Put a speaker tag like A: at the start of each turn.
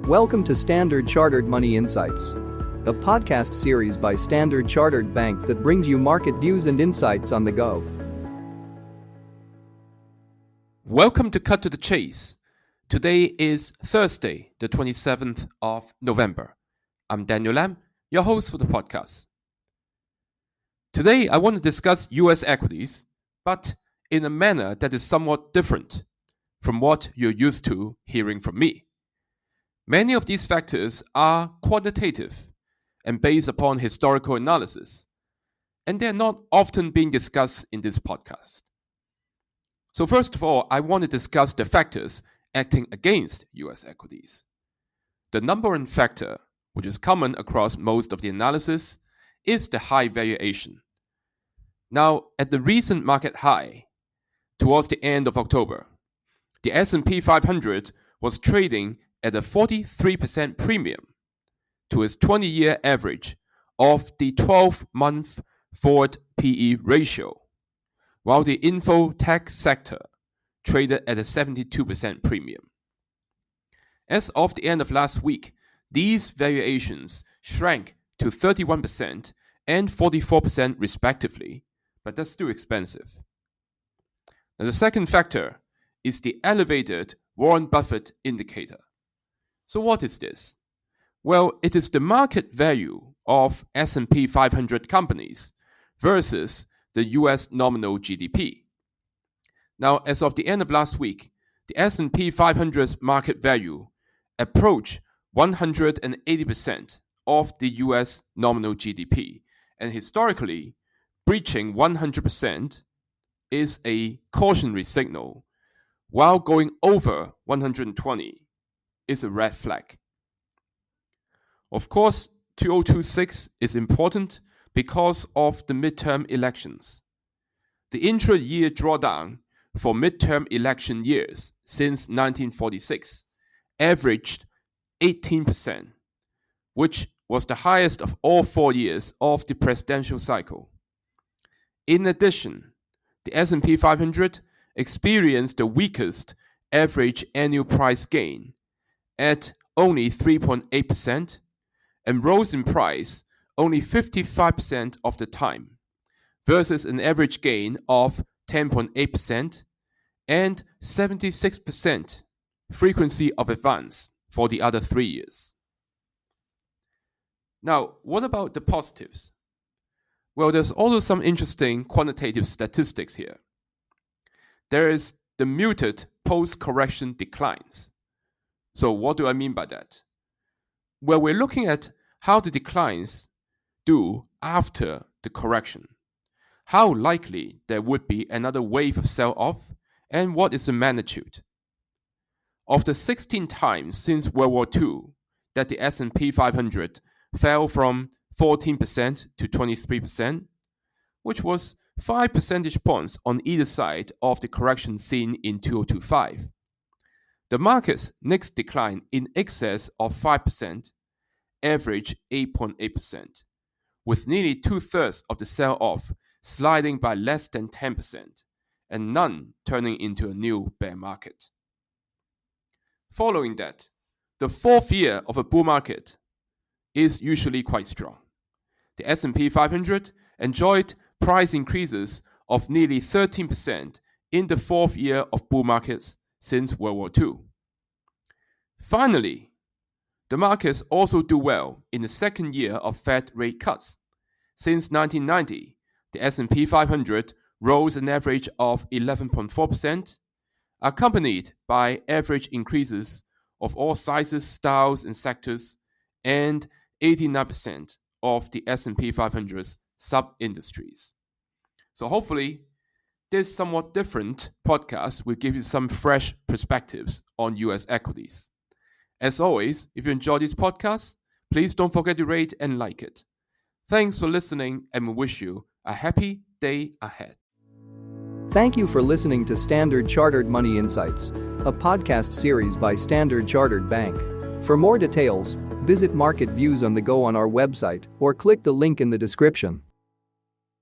A: Welcome to Standard Chartered Money Insights, a podcast series by Standard Chartered Bank that brings you market views and insights on the go.
B: Welcome to Cut to the Chase. Today is Thursday, the 27th of November. I'm Daniel Lam, your host for the podcast. Today, I want to discuss US equities, but in a manner that is somewhat different from what you're used to hearing from me. Many of these factors are quantitative and based upon historical analysis, and they're not often being discussed in this podcast. So first of all, I want to discuss the factors acting against US equities. The number one factor, which is common across most of the analysis, is the high valuation. Now, at the recent market high, towards the end of October, the S&P 500 was trading at a 43% premium to its 20-year average of the 12-month forward PE ratio, while the info tech sector traded at a 72% premium. As of the end of last week, these valuations shrank to 31% and 44% respectively, but that's still expensive. Now, the second factor is the elevated Warren Buffett indicator. So what is this? Well, it is the market value of S&P 500 companies versus the US nominal GDP. Now, as of the end of last week, the S&P 500's market value approached 180% of the US nominal GDP, and historically, breaching 100% is a cautionary signal, while going over 120 is a red flag. Of course, 2026 is important because of the midterm elections. The intra-year drawdown for midterm election years since 1946 averaged 18%, which was the highest of all 4 years of the presidential cycle. In addition, the S&P 500 experienced the weakest average annual price gain at only 3.8% and rose in price only 55% of the time, versus an average gain of 10.8% and 76% frequency of advance for the other 3 years. Now, what about the positives? Well, there's also some interesting quantitative statistics here. There is the muted post-correction declines. So what do I mean by that? Well, we're looking at how the declines do after the correction. How likely there would be another wave of sell-off, and what is the magnitude? Of the 16 times since World War II that the S&P 500 fell from 14% to 23%, which was 5 percentage points on either side of the correction seen in 2025. The market's next decline in excess of 5% averaged 8.8%, with nearly 2/3 of the sell-off sliding by less than 10%, and none turning into a new bear market. Following that, the fourth year of a bull market is usually quite strong. The S&P 500 enjoyed price increases of nearly 13% in the fourth year of bull markets since World War II. Finally, the markets also do well in the second year of Fed rate cuts. Since 1990, the S&P 500 rose an average of 11.4%, accompanied by average increases of all sizes, styles, and sectors, and 89% of the S&P 500's sub-industries. So hopefully, this somewhat different podcast will give you some fresh perspectives on US equities. As always, if you enjoy this podcast, please don't forget to rate and like it. Thanks for listening, and we wish you a happy day ahead.
A: Thank you for listening to Standard Chartered Money Insights, a podcast series by Standard Chartered Bank. For more details, visit Market Views on the Go on our website or click the link in the description.